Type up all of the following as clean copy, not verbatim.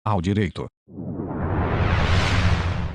ao direito.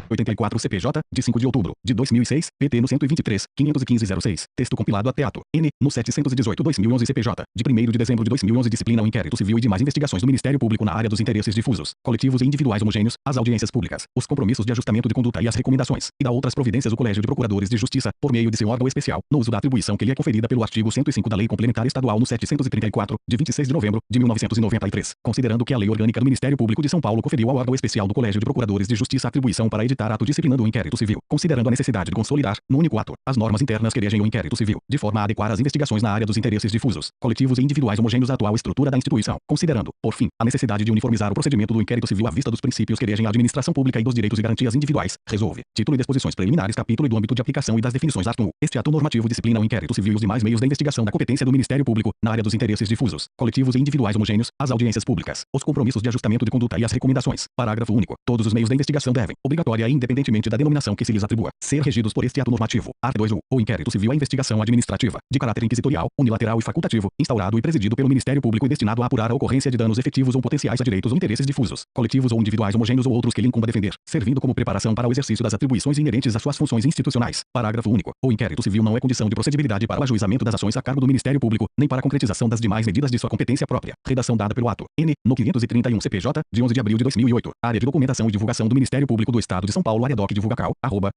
84 CPJ, de 5 de outubro, de 2006, PT no 123, 515-06, texto compilado até ato, N, no 718-2011 CPJ, de 1º de dezembro de 2011 disciplina o inquérito civil e demais investigações do Ministério Público na área dos interesses difusos, coletivos e individuais homogêneos, as audiências públicas, os compromissos de ajustamento de conduta e as recomendações, e da outras providências do Colégio de Procuradores de Justiça, por meio de seu órgão especial, no uso da atribuição que lhe é conferida pelo artigo 105 da Lei Complementar Estadual no 734, de 26 de novembro de 1993, considerando que a Lei Orgânica do Ministério Público de São Paulo conferiu ao órgão especial do Colégio de Procuradores de Justiça a atribuição para editar ato disciplinando o inquérito civil, considerando a necessidade de consolidar, no único ato, as normas internas que regem o inquérito civil, de forma a adequar as investigações na área dos interesses difusos, coletivos e individuais homogêneos à atual estrutura da instituição, considerando, por fim, a necessidade de uniformizar o procedimento do inquérito civil à vista dos princípios que regem a administração pública e dos direitos e garantias individuais, resolve. Título e disposições preliminares, capítulo e do âmbito de aplicação e das definições. Artigo 1. Este ato normativo disciplina o inquérito civil e os demais meios da investigação da competência do Ministério Público, na área dos interesses difusos, coletivos e individuais homogêneos, as audiências públicas, os compromissos de ajustamento de conduta e as recomendações. Parágrafo único. Todos os meios da investigação devem, obrigatória e independentemente da denominação que se lhes atribua, ser regidos por este ato normativo. Art. 2. O inquérito civil é investigação administrativa, de caráter inquisitorial, unilateral e facultativo, instaurado e presidido pelo Ministério Público e destinado a apurar a ocorrência de danos efetivos ou potenciais a direitos ou interesses difusos, coletivos ou individuais homogêneos ou outros que lhe incumba defender, servindo como preparação para o exercício das atribuições inerentes às suas funções institucionais. Parágrafo único. O inquérito civil não é condição de procedibilidade para o ajuizamento das ações a cargo do Ministério Público, nem para a concretização das demais medidas de sua competência própria. Redação dada pelo ato N, no 531 CPJ, de 11 de abril de 2008. Área de documentação e divulgação do Ministério Público do Estado de São Paulo. Área doc divulgacal,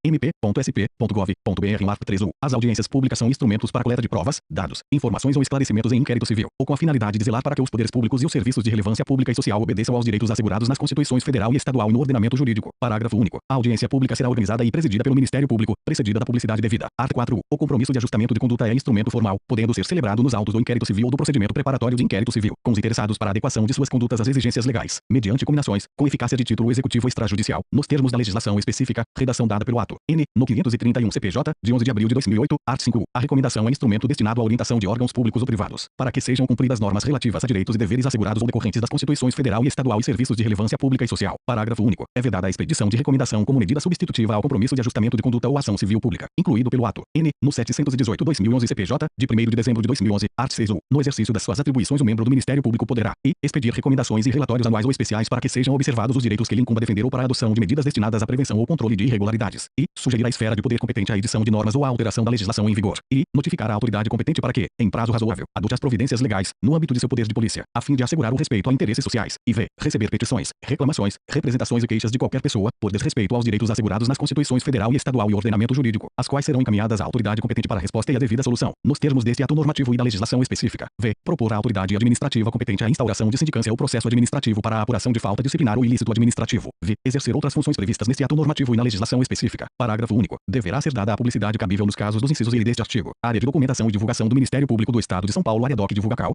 mp.sp.gov.br. Art. 3. As audiências públicas são instrumentos para coleta de provas, dados, informações ou esclarecimentos em inquérito civil, ou com a finalidade de zelar para que os poderes públicos e os serviços de relevância pública e social obedeçam aos direitos assegurados nas Constituições Federal e Estadual e no ordenamento jurídico. Parágrafo único. A audiência pública será organizada e presidida pelo Ministério Público, precedida da publicidade devida. Art. 4. O compromisso de ajustamento de conduta é instrumento formal, podendo ser celebrado nos autos do inquérito civil ou do procedimento preparatório de inquérito civil, com os interessados para a adequação de suas condutas às exigências legais, mediante combinações, com eficácia de título executivo extrajudicial, nos termos da legislação específica. Redação dada pelo ato N, no 531 CPJ, de 11 de abril de 2008. Art. 5. A recomendação é instrumento destinado à orientação de órgãos públicos ou privados, para que sejam cumpridas normas relativas a direitos e deveres assegurados ou decorrentes das Constituições Federal e Estadual e serviços de relevância pública e social. Parágrafo único. É vedada a expedição de recomendação como medida substitutiva ao compromisso de ajustamento de conduta ou ação civil pública, incluído pelo ato N, no 718/2011 CPJ, de 1º de dezembro de 2011. Art. 6. No exercício das suas atribuições, o membro do Ministério Público poderá e expedir recomendações e relatórios anuais ou especiais para que sejam observados os direitos que lhe incumba defender ou para a adoção de medidas destinadas à prevenção ou controle de irregularidades, e sugerir à esfera de poder competente a edição de normas ou a alteração da legislação em vigor, e notificar à autoridade competente para que, em prazo razoável, adote as providências legais, no âmbito de seu poder de polícia, a fim de assegurar o respeito a interesses sociais, e v. receber petições, reclamações, representações e queixas de qualquer pessoa, por desrespeito aos direitos assegurados nas Constituições Federal e Estadual e ordenamento jurídico, as quais serão encaminhadas à autoridade competente para a resposta e a devida solução, nos termos deste ato normativo e da legislação específica. V. Propor à autoridade administrativa competente a instauração de sindicância ou processo administrativo para a apuração de falta disciplinar ou ilícito administrativo. V. Exercer outras funções previstas neste ato normativo e na legislação específica. Parágrafo único. Deverá ser dada a publicidade cabível nos casos dos incisos I deste artigo. Área de documentação e divulgação do Ministério Público do Estado de São Paulo. Área doc divulgacal,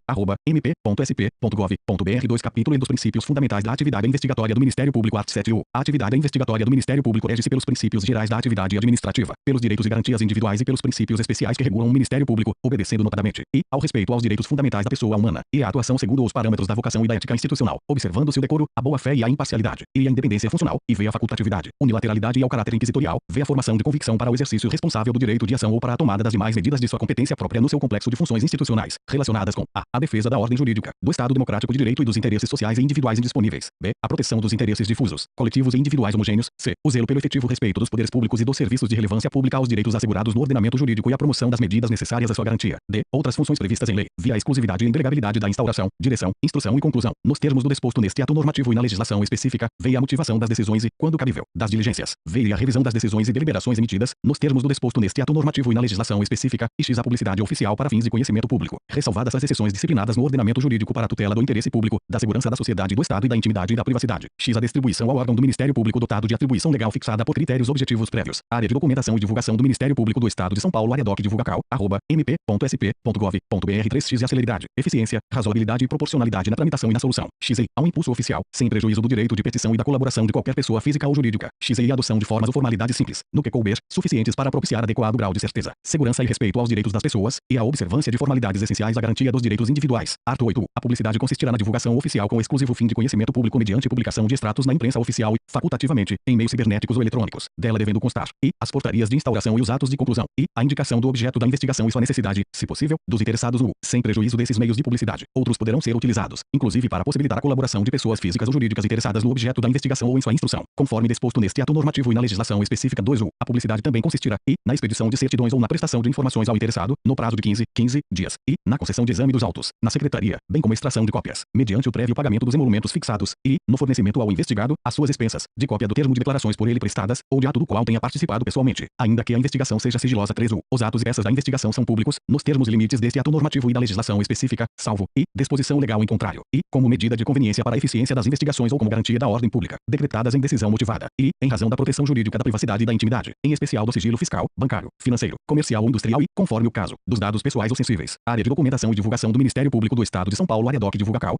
mp.sp.gov.br. 2. Capítulo e dos princípios fundamentais da atividade investigatória do Ministério Público. Art. 7. A atividade investigatória do Ministério Público rege-se pelos princípios gerais da atividade administrativa, pelos direitos e garantias individuais e pelos princípios especiais que regulam o Ministério Público, obedecendo notadamente e ao respeito aos direitos fundamentais da pessoa humana e à atuação segundo os parâmetros da vocação e da ética institucional, observando-se o decoro, a boa-fé e a imparcialidade, e a independência funcional, e vê a facultatividade, unilateralidade e ao caráter inquisitorial, vê a formação de convicção para o exercício responsável do direito de ação ou para a tomada das demais medidas de sua competência própria no seu complexo de funções institucionais, relacionadas com a defesa da ordem jurídica, do Estado democrático de direito e dos interesses sociais e individuais indisponíveis, b. a proteção dos interesses difusos, coletivos e individuais homogêneos, c. o zelo pelo efetivo respeito dos poderes públicos e dos serviços de relevância pública aos direitos assegurados no ordenamento jurídico e a promoção das medidas necessárias à sua garantia, d. outras funções previstas em lei, via a exclusividade e indelegabilidade da instauração, direção, instrução e conclusão, nos termos do disposto neste ato normativo e na legislação específica, veja a motivação das decisões e, quando cabível, das diligências, veja a revisão das decisões e deliberações emitidas, nos termos do disposto neste ato normativo e na legislação específica, e x a publicidade oficial para fins de conhecimento público, ressalvadas as exceções disciplinadas no ordenamento jurídico para a tutela do interesse público, da segurança da sociedade e do Estado e da intimidade e da privacidade, x a distribuição ao órgão do Ministério Público dotado de atribuição legal fixada por critérios objetivos prévios, área de documentação e divulgação do Ministério Público do Estado de São Paulo. Área doc divulgacal, mp.sp.gov.br. 3x a celeridade, eficiência, razoabilidade e proporcionalidade na tramitação e na solução, x a um impulso oficial, sem prejuízo do direito de petição e da colaboração de qualquer pessoa física ou jurídica. x e a adoção de formas ou formalidades simples, no que couber, suficientes para propiciar adequado grau de certeza, segurança e respeito aos direitos das pessoas, e a observância de formalidades essenciais à garantia dos direitos individuais. Art. 8. A publicidade consistirá na divulgação oficial com exclusivo fim de conhecimento público mediante publicação de extratos na imprensa oficial e, facultativamente, em meios cibernéticos ou eletrônicos, dela devendo constar, e, as portarias de instauração e os atos de conclusão, e, a indicação do objeto da investigação e sua necessidade, se possível, dos interessados no, sem prejuízo desses meios de publicidade. Outros poderão ser utilizados, inclusive para possibilitar a colaboração de pessoas físicas ou jurídicas interessadas no objeto da investigação ou em sua instrução, conforme disposto neste ato normativo e na legislação específica. 2. A publicidade também consistirá, e, na expedição de certidões ou na prestação de informações ao interessado, no prazo de 15 dias, e, na concessão de exame dos autos, na secretaria, bem como extração de cópias, mediante o prévio pagamento dos emolumentos fixados, e, no fornecimento ao investigado, às suas expensas, de cópia do termo de declarações por ele prestadas, ou de ato do qual tenha participado pessoalmente, ainda que a investigação seja sigilosa. 3. Os atos e peças da investigação são públicos, nos termos e limites deste ato normativo e da legislação específica, salvo, e, disposição legal em contrário, e, como medida de conveniência para a eficiência das investigações ou como garantia da ordem pública, decretadas em decisão motivada, e, em razão da proteção jurídica da privacidade e da intimidade, em especial do sigilo fiscal, bancário, financeiro, comercial ou industrial e, conforme o caso, dos dados pessoais ou sensíveis. Área de documentação e divulgação do Ministério Público do Estado de São Paulo. Área doc divulgacal,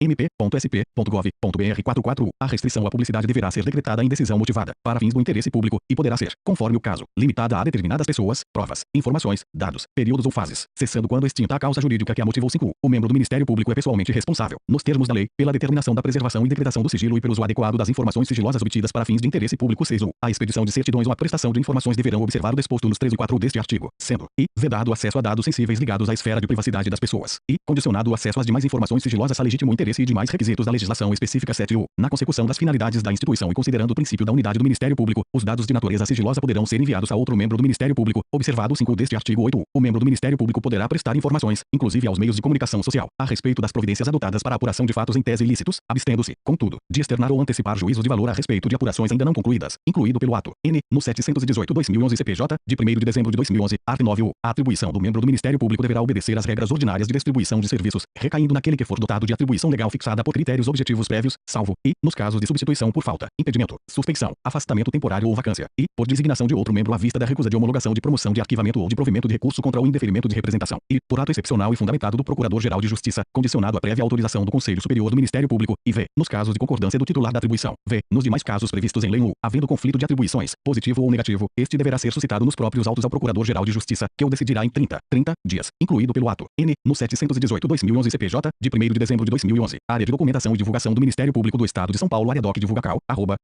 @mp.sp.gov.br. 44. A restrição à publicidade deverá ser decretada em decisão motivada, para fins do interesse público, e poderá ser, conforme o caso, limitada a determinadas pessoas, provas, informações, dados, períodos ou fases, cessando quando extinta a causa jurídica que a motivou. 5. O membro do Ministério Público é pessoalmente responsável, nos termos da lei, pela determinação da preservação e decretação do sigilo e pelo uso adequado das informações sigilosas obtidas para fins de interesse público. 6. A expedição de certidões ou a prestação de informações deverão observar o disposto nos 3 e 4 deste artigo, sendo, e, vedado o acesso a dados sensíveis ligados à esfera de privacidade das pessoas, e, condicionado o acesso às demais informações sigilosas a legítimo interesse e demais requisitos da legislação específica. 7. Na consecução das finalidades da instituição e considerando o princípio da unidade do Ministério Público, os dados de natureza sigilosa poderão ser enviados a outro membro do Ministério Público, observado o 5 deste artigo. 8. O membro do Ministério Público poderá prestar informações, inclusive aos meios de comunicação social, a respeito das providências adotadas para a apuração de fatos em tese ilícitos, abstendo-se, contudo, de externar ou antecipar juízos de valor a respeito de apurações ainda não concluídas, incluído pelo ato N. no 718/2011 CPJ, de 1º de dezembro de 2011, art. 9. A atribuição do membro do Ministério Público deverá obedecer às regras ordinárias de distribuição de serviços, recaindo naquele que for dotado de atribuição legal fixada por critérios objetivos prévios, salvo, e, nos casos de substituição por falta, impedimento, suspeição, afastamento temporário ou vacância, e, por designação de outro membro à vista da recusa de homologação de promoção de arquivamento ou de provimento de recurso contra o indeferimento de representação, e, por ato excepcional e fundamentado do Procurador-Geral de Justiça, condicionado à prévia autorização do Conselho Superior do Ministério Público, e v. nos casos de concordância do titular da atribuição, v. nos demais casos previstos em lei ou, havendo conflito de atribuições, positivo ou negativo, este deverá ser suscitado nos próprios autos ao Procurador-Geral de Justiça, que o decidirá em 30 dias, incluído pelo ato N. no 718/2011 CPJ, de 1º de dezembro de 2011, Área de documentação e divulgação do Ministério Público do Estado de São Paulo. Área doc divulgacal,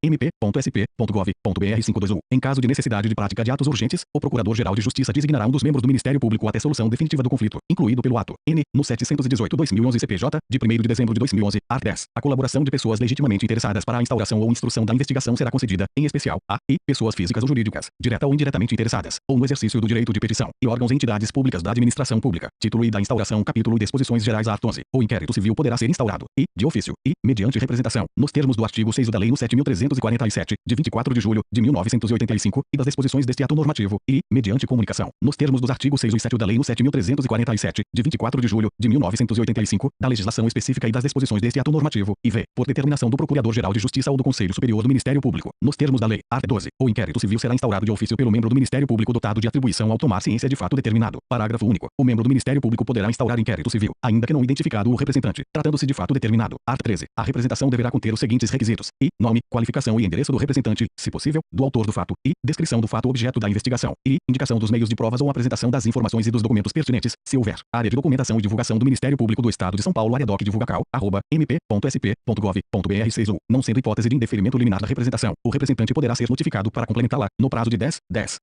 @mp.sp.gov.br. 52. Em caso de necessidade de prática de atos urgentes, o Procurador-Geral de Justiça designará um dos membros do Ministério Público até solução definitiva do conflito, incluído pelo ato N. no 718/2011 CPJ, de 1º de dezembro de 2011, art. 10. A colaboração de pessoas legitimamente interessadas para a instauração ou instrução da investigação será concedida, em especial, a, e, pessoas físicas ou jurídicas, direta ou indiretamente interessadas, ou no exercício do direito de petição, e órgãos e entidades públicas da administração pública. Título e da instauração. Capítulo e disposições gerais. Art. 11. O inquérito civil poderá ser instaurado, e, de ofício, e, mediante representação, nos termos do artigo 6 da Lei no 7.347, de 24 de julho de 1985, e das disposições deste ato normativo, e, mediante comunicação, nos termos dos artigos 6 e 7 da Lei no 7.347, de 24 de julho de 1985, da legislação específica e das disposições deste ato normativo, e v. por determinação do Procurador-Geral de Justiça ou do Conselho Superior do Ministério Público, nos termos da Lei. Art. 12. O inquérito civil será instaurado de ofício pelo membro do Ministério Público dotado de atribuição ao tomar ciência de fato determinado. Parágrafo único. O membro do Ministério Público poderá instaurar inquérito civil, ainda que não identificado o representante, tratando-se de fato determinado. Art. 13. A representação deverá conter os seguintes requisitos: e, nome, qualificação e endereço do representante, se possível, do autor do fato, e, descrição do fato objeto da investigação, e, indicação dos meios de provas ou apresentação das informações e dos documentos pertinentes, se houver. Área de documentação e divulgação do Ministério Público do Estado de São Paulo. Área doc divulgacal, @mp.sp.gov.br. 6. Não sendo hipótese de indeferimento liminar da representação, o representante poderá ser notificado para complementá-la, no prazo de 10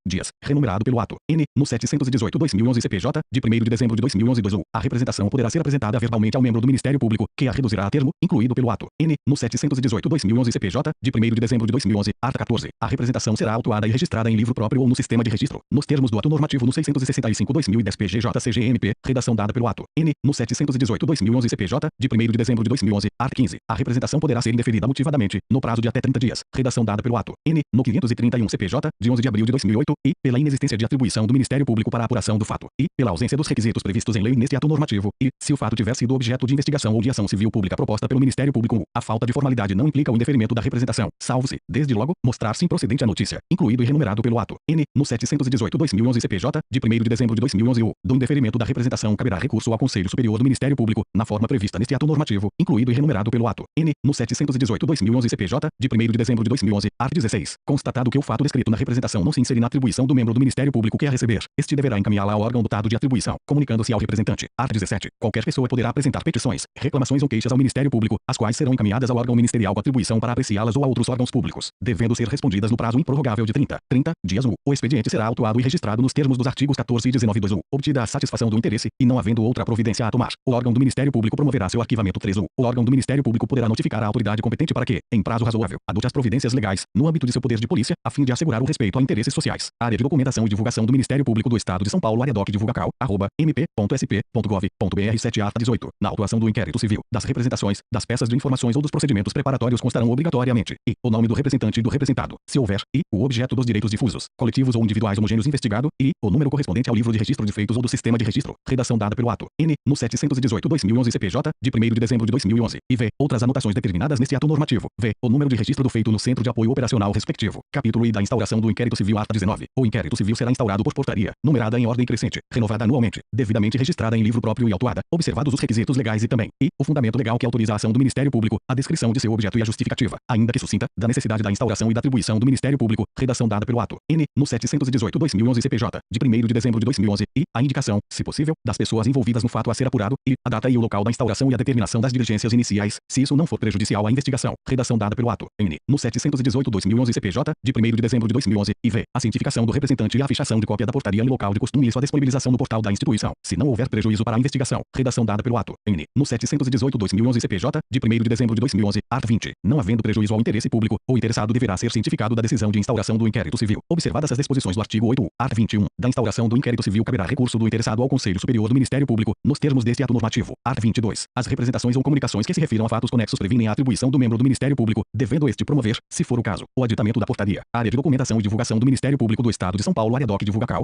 dias, renumerado pelo ato N. no 718/2011 CPJ, de 1º de dezembro de 2011. 2. A representação poderá ser apresentada verbalmente ao membro do Ministério Público, que a reduzirá a termo, incluído pelo ato N. no 718/2011 CPJ, de 1º de dezembro de 2011, art. 14. A representação será autuada e registrada em livro próprio ou no sistema de registro, nos termos do ato normativo no 665/2010 PGJ-CGMP, redação dada pelo ato N. no 718/2011 CPJ, de 1º de dezembro de 2011, art. 15. A representação poderá ser indeferida motivadamente, no prazo de até 30 dias, redação dada pelo ato N. no 531 CPJ, de 11 de abril de 2008, e, pela inexistência de atribuição do Ministério Público para a apuração do fato, e, pela ausência dos requisitos previstos em lei neste ato normativo, e, se o fato tiver sido objeto de investigação ou de ação civil pública proposta pelo Ministério Público, a falta de formalidade não implica o indeferimento da representação, salvo-se, desde logo, mostrar-se improcedente a notícia, incluído e renumerado pelo ato N. no 718/2011 CPJ, de 1º de dezembro de 2011. O, do indeferimento da representação caberá recurso ao Conselho Superior do Ministério Público, na forma prevista neste ato normativo, incluído e renumerado pelo ato N. no 718/2011 CPJ, de 1º de dezembro de 2011. 2011, art. 16. Constatado que o fato descrito na representação não se insere na atribuição do membro do Ministério Público que a receber, este deverá encaminhá-la ao órgão dotado de atribuição, comunicando-se ao representante. Art. 17. Qualquer pessoa poderá apresentar petições, reclamações ou queixas ao Ministério Público, as quais serão encaminhadas ao órgão ministerial com atribuição para apreciá-las ou a outros órgãos públicos, devendo ser respondidas no prazo improrrogável de 30 dias. O expediente será autuado e registrado nos termos dos artigos 14 e 19 2. Obtida a satisfação do interesse, e não havendo outra providência a tomar, o órgão do Ministério Público promoverá seu arquivamento. 3. O órgão do Ministério Público poderá notificar a autoridade competente para que, em prazo razoável, adote as providências legais, no âmbito de seu poder de polícia, a fim de assegurar o respeito a interesses sociais. Área de documentação e divulgação do Ministério Público do Estado de São Paulo. Área doc divulgacal, @mp.sp.gov.br. 7 Ata 18. Na autuação do inquérito civil, das representações, das peças de informações ou dos procedimentos preparatórios constarão obrigatoriamente e o nome do representante e do representado, se houver, e o objeto dos direitos difusos, coletivos ou individuais homogêneos investigado, e o número correspondente ao livro de registro de feitos ou do sistema de registro. Redação dada pelo ato N. no 718/2011 CPJ, de 1º de dezembro de 2011, e v. outras anotações determinadas neste ato normativo. V. o número de registro do feito no centro de apoio operacional respectivo. Capítulo I da instauração do inquérito civil. Ata 19. O inquérito civil será instaurado por portaria, numerada em ordem crescente, renovada anualmente, devidamente registrada em livro próprio e autuada, observados os requisitos legais e também, e o fundamento legal que autoriza a ação do Ministério Público, a descrição de seu objeto e a justificativa, ainda que sucinta, da necessidade da instauração e da atribuição do Ministério Público. Redação dada pelo ato N. no 718/2011 CPJ, de 1º de dezembro de 2011, e a indicação, se possível, das pessoas envolvidas no fato a ser apurado, e a data e o local da instauração e a determinação das diligências iniciais, se isso não for prejudicial à investigação. Redação dada pelo ato N. no 718/2011 CPJ, de 1º de dezembro de 2011, e v. a cientificação do representante e a fichação de cópia da portaria em local de costume e sua disponibilização no portal da instituição, se não houver prejuízo para a investigação. Redação dada pelo ato N. no 718/2011 CPJ, de 1º de dezembro de 2011, art. 20. Não havendo prejuízo ao interesse público, o interessado deverá ser cientificado da decisão de instauração do inquérito civil. Observadas as disposições do artigo 8, art. 21, da instauração do inquérito civil, caberá recurso do interessado ao Conselho Superior do Ministério Público, nos termos deste ato normativo. Art. 22. As representações ou comunicações que se refiram a fatos conexos previnem a atribuição do membro do Ministério Público, devendo este promover, se for o caso, o aditamento da portaria. Área de documentação e divulgação do Ministério Público do Estado de São Paulo. Área doc divulgacal,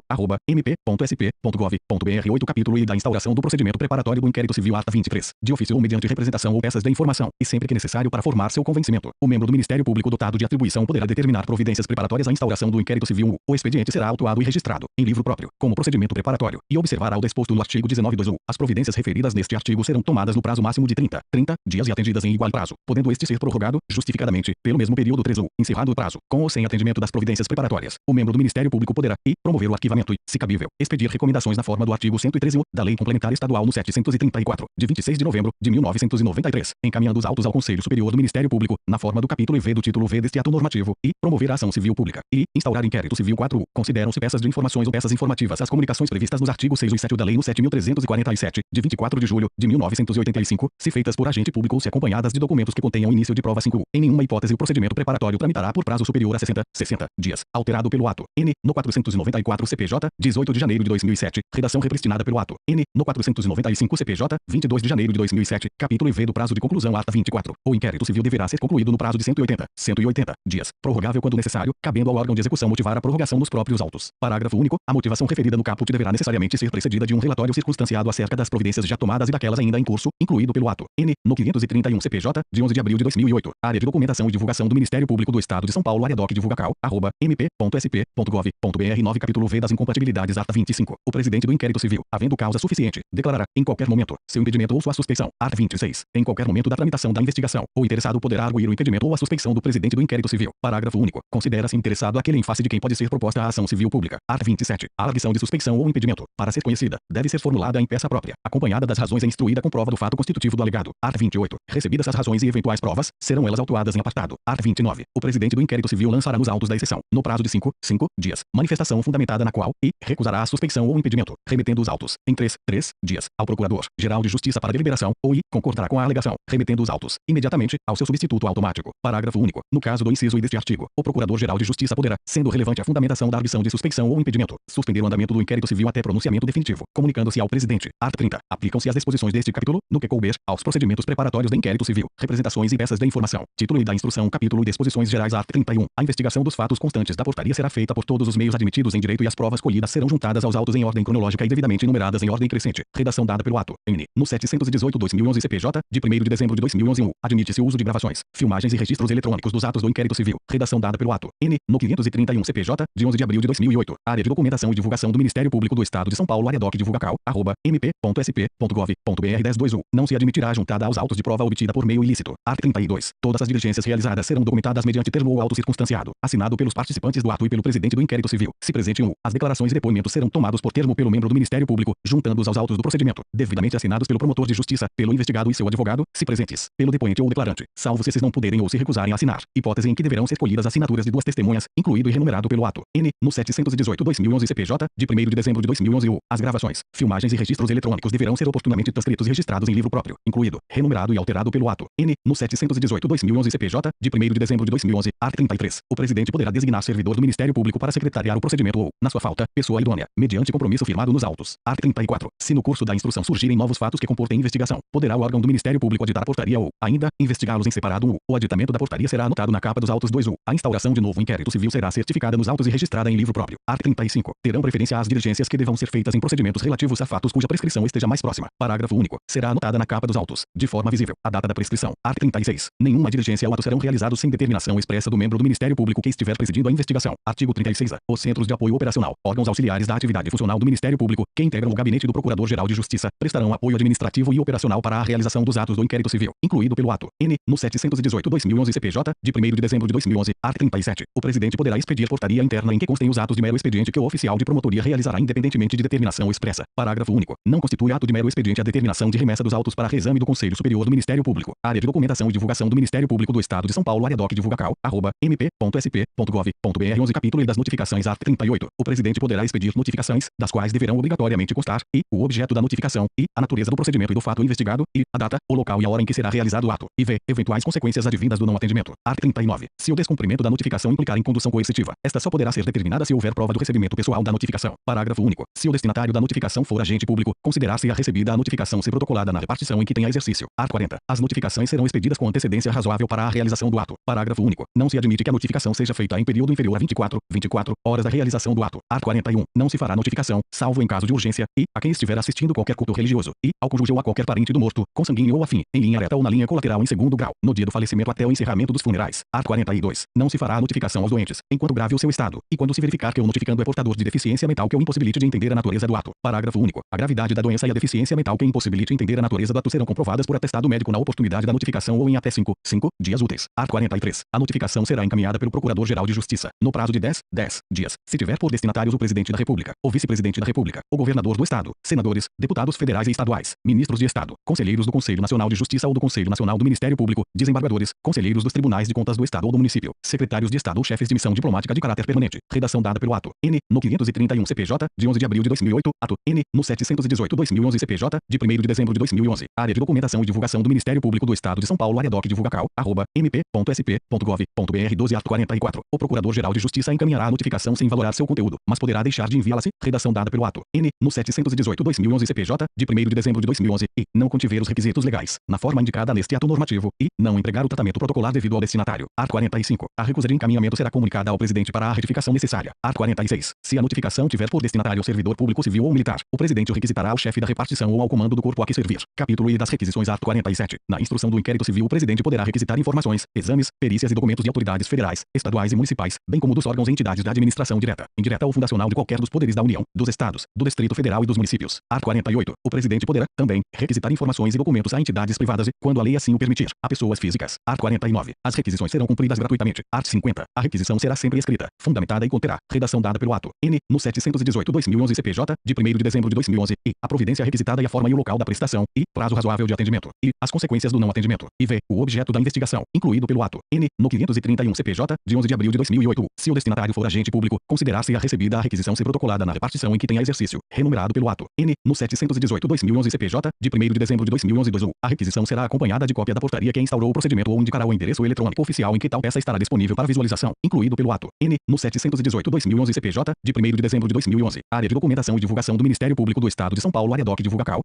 @mp.sp.gov.br. 8 Capítulo I da instauração do procedimento preparatório do inquérito civil. Ata 23. De ofício ou mediante representação ou peças de informação, e sempre que necessário para formar seu convencimento, o membro do Ministério Público dotado de atribuição poderá determinar providências preparatórias à instauração do inquérito civil. O expediente será autuado e registrado, em livro próprio, como procedimento preparatório, e observará o disposto no artigo 19 2. As providências referidas neste artigo serão tomadas no prazo máximo de 30 dias e atendidas em igual prazo, podendo este ser prorrogado, justificadamente, pelo mesmo período. 3. Encerrado o prazo, com ou sem atendimento das providências preparatórias, o membro do Ministério Público poderá, e promover o arquivamento e, se cabível, expedir recomendações na forma do artigo 113 da Lei Complementar Estadual no 734, de 26 de novembro de 1993, encaminhando os autos ao Conselho Superior do Ministério Público, na forma do capítulo IV do título V deste ato normativo, e promover a ação civil pública, e instaurar inquérito civil. 4. Consideram-se peças de informações ou peças informativas as comunicações previstas nos artigos 6 e 7 da Lei no 7.347, de 24 de julho de 1985, se feitas por agente público ou se acompanhadas de documentos que contenham início de prova. 5. Em nenhuma hipótese o procedimento preparatório tramitará por prazo superior a 60 dias, alterado pelo ato N. no 494 CPJ, 18 de janeiro de 2007, redação repristinada pelo ato N. no 495 CPJ, 22 de janeiro de 2007, capítulo IV do prazo de conclusão. Ata 24. O inquérito civil deverá ser concluído no prazo de 180 dias, prorrogável quando necessário, cabendo ao órgão de execução motivar a prorrogação dos próprios autos. Parágrafo único. A motivação referida no caput deverá necessariamente ser precedida de um relatório circunstanciado acerca das providências já tomadas e daquelas ainda em curso, incluído pelo ato N. no 531 CPJ, de 11 de abril de 2008. Área de documentação e divulgação do Ministério Público do Estado de São Paulo. Área doc divulgacal, @mp.sp.gov.br. 9 Capítulo V das incompatibilidades. Ata 25. O presidente do inquérito civil, havendo causa suficiente, declarará, em qualquer momento, seu impedimento ou sua suspeição. Art. 26. Em qualquer momento da tramitação da investigação, o interessado poderá arguir o impedimento ou a suspeição do presidente do inquérito civil. Parágrafo único. Considera-se interessado aquele em face de quem pode ser proposta a ação civil pública. Art. 27. A arguição de suspeição ou impedimento, para ser conhecida, deve ser formulada em peça própria, acompanhada das razões e instruída com prova do fato constitutivo do alegado. Art. 28. Recebidas as razões e eventuais provas, serão elas autuadas em apartado. Art. 29. O presidente do inquérito civil lançará nos autos da exceção, no prazo de 5 dias, manifestação fundamentada na qual, e recusará a suspeição ou impedimento, remetendo os autos, em 3 dias, ao Procurador-Geral de Justiça para deliberação, ou e concordará com a alegação, remetendo os autos, imediatamente, ao seu substituto automático. Parágrafo único. No caso do inciso I deste artigo, o Procurador-Geral de Justiça poderá, sendo relevante a fundamentação da arguição de suspeição ou impedimento, suspender o andamento do inquérito civil até pronunciamento definitivo, comunicando-se ao presidente. Art. 30. Aplicam-se as disposições deste capítulo, no que couber, aos procedimentos preparatórios de inquérito civil, representações e peças de informação. Título I da instrução. Capítulo e disposições gerais. Art. 31. A investigação dos fatos constantes da portaria será feita por todos os meios admitidos em direito e as provas colhidas serão juntadas aos autos em ordem cronológica e devidamente numeradas em ordem crescente. Redação dada pelo ato N. no 718/2011 CPJ, de 1º de dezembro de 2011. 1. Admite-se o uso de gravações, filmagens e registros eletrônicos dos atos do inquérito civil. Redação dada pelo ato N. no 531 CPJ, de 11 de abril de 2008. Área de documentação e divulgação do Ministério Público do Estado de São Paulo. Área doc divulgacal, @mp.sp.gov.br. 10.2. Não se admitirá juntada aos autos de prova obtida por meio ilícito. Art. 32. Todas as diligências realizadas serão documentadas dadas mediante termo ou auto circunstanciado, assinado pelos participantes do ato e pelo presidente do inquérito civil. Se presente um, as declarações e depoimentos serão tomados por termo pelo membro do Ministério Público, juntando-os aos autos do procedimento, devidamente assinados pelo promotor de justiça, pelo investigado e seu advogado, se presentes, pelo depoente ou declarante, salvo se esses não puderem ou se recusarem a assinar, hipótese em que deverão ser colhidas assinaturas de 2 testemunhas, incluído e renumerado pelo ato. N. No 718/2011 CPJ, de 1º de dezembro de 2011 U. As gravações, filmagens e registros eletrônicos deverão ser oportunamente transcritos e registrados em livro próprio, incluído, renumerado e alterado pelo ato. N. No 718/2011 CPJ, de 1º de dezembro de 2011, art. 33. O presidente poderá designar servidor do Ministério Público para secretariar o procedimento ou, na sua falta, pessoa idônea, mediante compromisso firmado nos autos. Art. 34. Se no curso da instrução surgirem novos fatos que comportem investigação, poderá o órgão do Ministério Público aditar a portaria ou, ainda, investigá-los em separado. 1. O aditamento da portaria será anotado na capa dos autos. 2. A instauração de novo inquérito civil será certificada nos autos e registrada em livro próprio. Art. 35. Terão preferência as diligências que devam ser feitas em procedimentos relativos a fatos cuja prescrição esteja mais próxima. Parágrafo único. Será anotada na capa dos autos, de forma visível, a data da prescrição. Art. 36. Nenhuma diligência ou ato serão realizados sem determinação expressa do membro do Ministério Público que estiver presidindo a investigação. Artigo 36-A. Os centros de apoio operacional, órgãos auxiliares da atividade funcional do Ministério Público, que integram o gabinete do Procurador-Geral de Justiça, prestarão apoio administrativo e operacional para a realização dos atos do inquérito civil, incluído pelo ato. N. No 718/2011 CPJ, de 1º de dezembro de 2011, art. 37. O presidente poderá expedir portaria interna em que constem os atos de mero expediente que o oficial de promotoria realizará independentemente de determinação expressa. Parágrafo único. Não constitui ato de mero expediente a determinação de remessa dos autos para reexame do Conselho Superior do Ministério Público. Área de documentação e divulgação do Ministério Público do Estado de São Paulo. Área doc divulgacal, @mp.sp.gov.br. 11 Capítulo E das notificações. Art. 38. O presidente poderá expedir notificações, das quais deverão obrigatoriamente constar, e, o objeto da notificação, e, a natureza do procedimento e do fato investigado, e, a data, o local e a hora em que será realizado o ato, e v. eventuais consequências advindas do não atendimento. Art. 39. Se o descumprimento da notificação implicar em condução coercitiva, esta só poderá ser determinada se houver prova do recebimento pessoal da notificação. Parágrafo único. Se o destinatário da notificação for agente público, considerar-se-á recebida a notificação se protocolada na repartição em que tenha exercício. Art. 40. As notificações serão expedidas com antecedência razoável para a realização do ato. Parágrafo único. Não se admite que a notificação seja feita em período inferior a 24 horas da realização do ato. Art. 41. Não se fará notificação, salvo em caso de urgência, e, a quem estiver assistindo qualquer culto religioso, e, ao cônjuge ou a qualquer parente do morto, consanguíneo ou afim, em linha reta ou na linha colateral em segundo grau, no dia do falecimento até o encerramento dos funerais. Art. 42. Não se fará a notificação aos doentes, enquanto grave o seu estado, e quando se verificar que o notificando é portador de deficiência mental que o impossibilite de entender a natureza do ato. Parágrafo único. A gravidade da doença e a deficiência mental que impossibilite entender a natureza do ato serão comprovadas por atestado médico na oportunidade da notificação ou em até 5 dias úteis. Art. 43. A notificação será encaminhada pelo Procurador-Geral de Justiça, no prazo de 10 dias, se tiver por destinatários o Presidente da República, o Vice-Presidente da República, o Governador do Estado, senadores, deputados federais e estaduais, ministros de Estado, conselheiros do Conselho Nacional de Justiça ou do Conselho Nacional do Ministério Público, desembargadores, conselheiros dos Tribunais de Contas do Estado ou do Município, secretários de Estado ou chefes de missão diplomática de caráter permanente. Redação dada pelo ato. N. No 531 CPJ, de 11 de abril de 2008, ato. N. No 718/2011 CPJ, de 1º de dezembro de 2011, área de documentação e divulgação do Ministério Público do Estado de São Paulo. Área doc divulgacal, @mp.sp.gov.br. 12 Art. 44. O Procurador-Geral de Justiça encaminhará a notificação sem valorar seu conteúdo, mas poderá deixar de enviá-la se, redação dada pelo ato. N. No 718/2011 CPJ, de 1º de dezembro de 2011, e, não contiver os requisitos legais, na forma indicada neste ato normativo, e, não empregar o tratamento protocolar devido ao destinatário. Art. 45. A recusa de encaminhamento será comunicada ao presidente para a retificação necessária. Art. 46. Se a notificação tiver por destinatário servidor público civil ou militar, o presidente o requisitará ao chefe da repartição ou ao comando do corpo a que servir. Capítulo I das requisições. Art. 47. Na instrução do inquérito civil, o presidente poderá requisitar informações, exames, perícias e documentos de autoridades federais, estaduais e municipais, bem como dos órgãos e entidades da administração direta, indireta ou fundacional de qualquer dos poderes da União, dos Estados, do Distrito Federal e dos municípios. Art. 48. O presidente poderá, também, requisitar informações e documentos a entidades privadas e, quando a lei assim o permitir, a pessoas físicas. Art. 49. As requisições serão cumpridas gratuitamente. Art. 50. A requisição será sempre escrita, fundamentada e conterá, redação dada pelo ato. N. No 718/2011 CPJ, de 1º de dezembro de 2011, e, a providência requisitada e a forma e o local da prestação, e, prazo razoável de atendimento, e, as consequências do não atendimento, e v. O objeto da investigação, incluído pelo ato. N. No 531 CPJ, de 11 de abril de 2008, se o destinatário for agente público, considerar-se-á recebida a requisição se protocolada na repartição em que tenha exercício, renumerado pelo ato. N. No 718/2011 CPJ, de 1º de dezembro de 2011 2 U. A requisição será acompanhada de cópia da portaria que instaurou o procedimento ou indicará o endereço eletrônico oficial em que tal peça estará disponível para visualização, incluído pelo ato. N. No 718/2011 CPJ, de 1º de dezembro de 2011, área de documentação e divulgação do Ministério Público do Estado de São Paulo. Área doc divulgacal,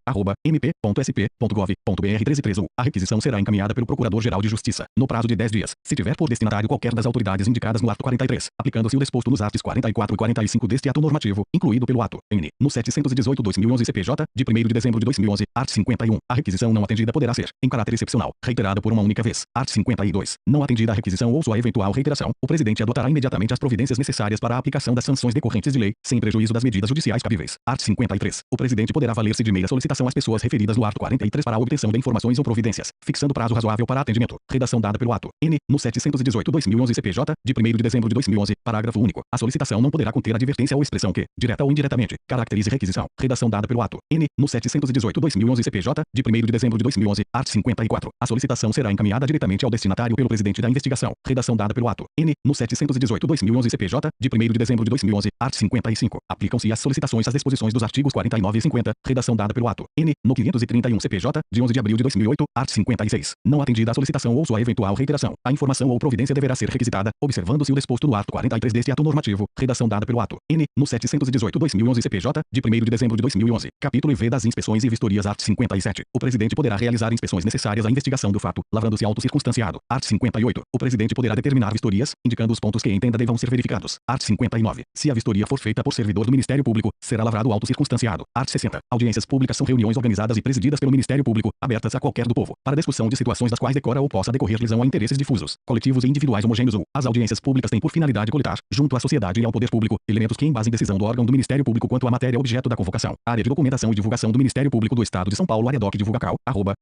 @mp.sp.gov.br. 13 A requisição será encaminhada pelo Procurador-Geral de Justiça, no prazo de 10 dias, se tiver por destinatário qualquer das autoridades indicadas no artigo 43, aplicando-se o disposto nos artigos 44 e 45 deste ato normativo, incluído pelo ato. N. No 718/2011 CPJ, de 1º de dezembro de 2011, art. 51. A requisição não atendida poderá ser, em caráter excepcional, reiterada por uma única vez. Art. 52. Não atendida a requisição ou sua eventual reiteração, o presidente adotará imediatamente as providências necessárias para a aplicação das sanções decorrentes de lei, sem prejuízo das medidas judiciais cabíveis. Art. 53. O presidente poderá valer-se de meia solicitação às pessoas referidas no artigo 43 para a obtenção de informações ou providências, fixando prazo razoável para atendimento. Redação dada pelo ato. N. No 718/2011 CPJ, de 1º de dezembro de 2011, parágrafo único. A solicitação não poderá conter advertência ou expressão que, direta ou indiretamente, caracterize requisição. Redação dada pelo ato. N. No 718/2011 CPJ, de 1º de dezembro de 2011, art. 54. A solicitação será encaminhada diretamente ao destinatário pelo presidente da investigação. Redação dada pelo ato. N. No 718/2011 CPJ, de 1º de dezembro de 2011, art. 55. Aplicam-se às solicitações as disposições dos artigos 49 e 50. Redação dada pelo ato. N. No 531 CPJ, de 11 de abril de 2008, art. 56. Não atendida a solicitação ou sua eventual reiteração, a informação ou providência deverá ser requisitada, observando-se o disposto no artigo 43 deste ato normativo. Redação dada pelo ato. N. No 718/2011 CPJ, de 1º de dezembro de 2011. Capítulo IV das inspeções e vistorias. Art. 57. O presidente poderá realizar inspeções necessárias à investigação do fato, lavrando-se auto circunstanciado. Art. 58. O presidente poderá determinar vistorias, indicando os pontos que entenda devam ser verificados. Art. 59. Se a vistoria for feita por servidor do Ministério Público, será lavrado auto circunstanciado. Art. 60. Audiências públicas são reuniões organizadas e presididas pelo Ministério Público, abertas a qualquer do povo, para discussão de situações das quais decora ou possa decorrer lesão a interesses difusos, coletivos e individuais homogêneos ou. As audiências públicas têm por finalidade coletar, junto à sociedade e ao poder público, elementos que embasem decisão do órgão do Ministério Público quanto à matéria objeto da convocação. Área de documentação e divulgação do Ministério Público do Estado de São Paulo. Área doc divulgacal,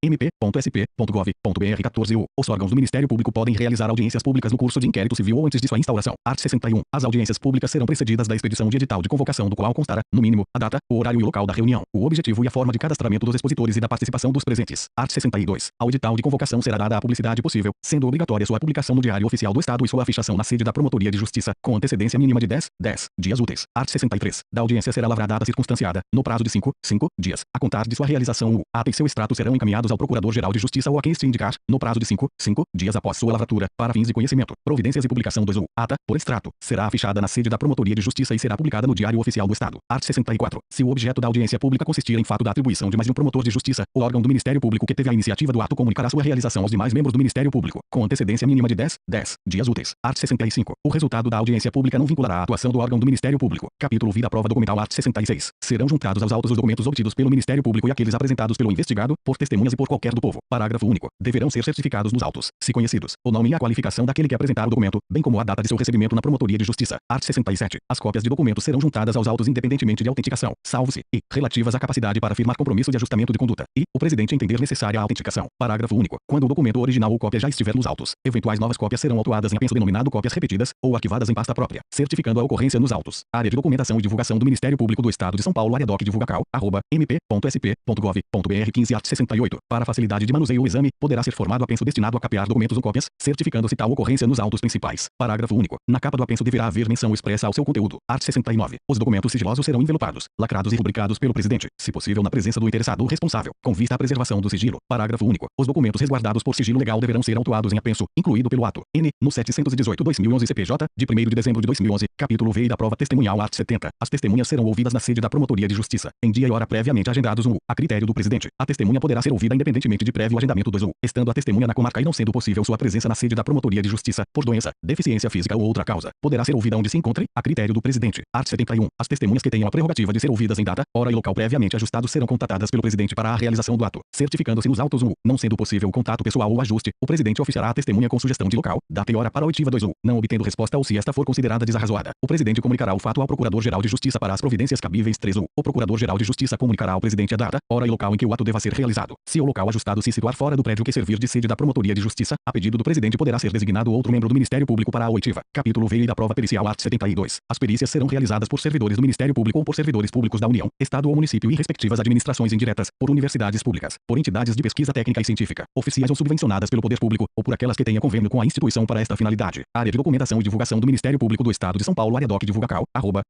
@mp.sp.gov.br 14 Os órgãos do Ministério Público podem realizar audiências públicas no curso de inquérito civil ou antes de sua instauração. Art. 61. As audiências públicas serão precedidas da expedição de edital de convocação do qual constará, no mínimo, a data, o horário e o local da reunião, o objetivo e a forma de cadastramento dos expositores e da participação dos presentes. Art. 62. Ao edital de convocação será dada a publicidade possível, sendo obrigatória sua publicação no Diário Oficial do Estado e sua afichação na sede da Promotoria de Justiça, com antecedência mínima de 10 dias úteis. Art. 63. Da audiência será lavrada ata circunstanciada, no prazo de 5 dias, a contar de sua realização. O ata e seu extrato serão encaminhados ao Procurador-Geral de Justiça ou a quem este indicar, no prazo de 5 dias após sua lavratura, para fins de conhecimento, providências e publicação. 2. O ata, por extrato, será afichada na sede da Promotoria de Justiça e será publicada no Diário Oficial do Estado. Art. 64. Se o objeto da audiência pública consistir em fato da atribuição de mais de um promotor de justiça, o órgão do Ministério Público que teve a iniciativa do ato comunicará sua realização aos demais membros do Ministério Público, com antecedência mínima de 10 dias úteis. Art. 65. O resultado da audiência pública não vinculará a atuação do órgão do Ministério Público. Capítulo V da prova documental. Art. 66. Serão juntados aos autos os documentos obtidos pelo Ministério Público e aqueles apresentados pelo investigado, por testemunhas e por qualquer do povo. Parágrafo único. Deverão ser certificados nos autos, se conhecidos, o nome e a qualificação daquele que apresentar o documento, bem como a data de seu recebimento na Promotoria de Justiça. Art. 67. As cópias de documentos serão juntadas aos autos independentemente de autenticação, salvo-se, e, relativas à capacidade para firmar compromisso de ajustamento de conduta, e, o presidente entender necessária a autenticação. Parágrafo único. Quando o documento original ou cópia já estiver nos autos, eventuais novas cópias serão autuadas em apenso denominado cópias repetidas, ou arquivadas em pasta própria, certificando a ocorrência nos autos. Área de documentação e divulgação do Ministério Público do Estado de São Paulo. Área doc divulgacal, @mp.sp.gov.br 15 art. 68. Para facilidade de manuseio, o exame poderá ser formado apenso destinado a capear documentos ou cópias, certificando-se tal ocorrência nos autos principais. Parágrafo único. Na capa do apenso deverá haver menção expressa ao seu conteúdo. Art. 69. Os documentos sigilosos serão envelopados, lacrados e rubricados pelo presidente, se possível na presença do interessado ou responsável, com vista à preservação do sigilo. Parágrafo único. Os documentos resguardados por sigilo legal deverão ser autuados em apenso, incluído pelo ato. N. No 718/2011 CPJ, de 1º de dezembro de 2011, capítulo V da prova testemunhal. Art. 70. As testemunhas serão ouvidas na sede da Promotoria de Justiça, em dia e hora previamente agendados. 1. A critério do presidente, a testemunha poderá ser ouvida independentemente de prévio agendamento. 2. Estando a testemunha na comarca e não sendo possível sua presença na sede da Promotoria de Justiça, por doença, deficiência física ou outra causa, poderá ser ouvida onde se encontre, a critério do presidente. Art. 71. As testemunhas que tenham a prerrogativa de ser ouvidas em data, hora e local previamente ajustados serão contatadas pelo presidente para a realização do ato, certificando-se nos autos. 1. Não sendo possível o contato pessoal ou ajuste, o presidente oficiará a testemunha com sugestão de local, data e hora para a oitiva. 2. Não obtendo resposta ou se esta for considerada desarrazoada, o presidente comunicará o fato ao Procurador-Geral de Justiça para as providências cabíveis. 3. O Procurador-Geral de Justiça comunicará ao presidente a data, hora e local em que o ato deva ser realizado. Se o local ajustado se situar fora do prédio que servir de sede da Promotoria de Justiça, a pedido do presidente poderá ser designado outro membro do Ministério Público para a oitiva. Capítulo V da prova pericial. Art. 72. As perícias serão realizadas por servidores do Ministério Público ou por servidores públicos da União, Estado ou município e respectivas administrações indiretas, por universidades públicas, por entidades de pesquisa técnica e científica, oficiais ou subvencionadas pelo poder público, ou por aquelas que tenha convênio com a instituição para esta finalidade. Área de documentação e divulgação do Ministério Público do Estado de São Paulo. Área doc divulgacal,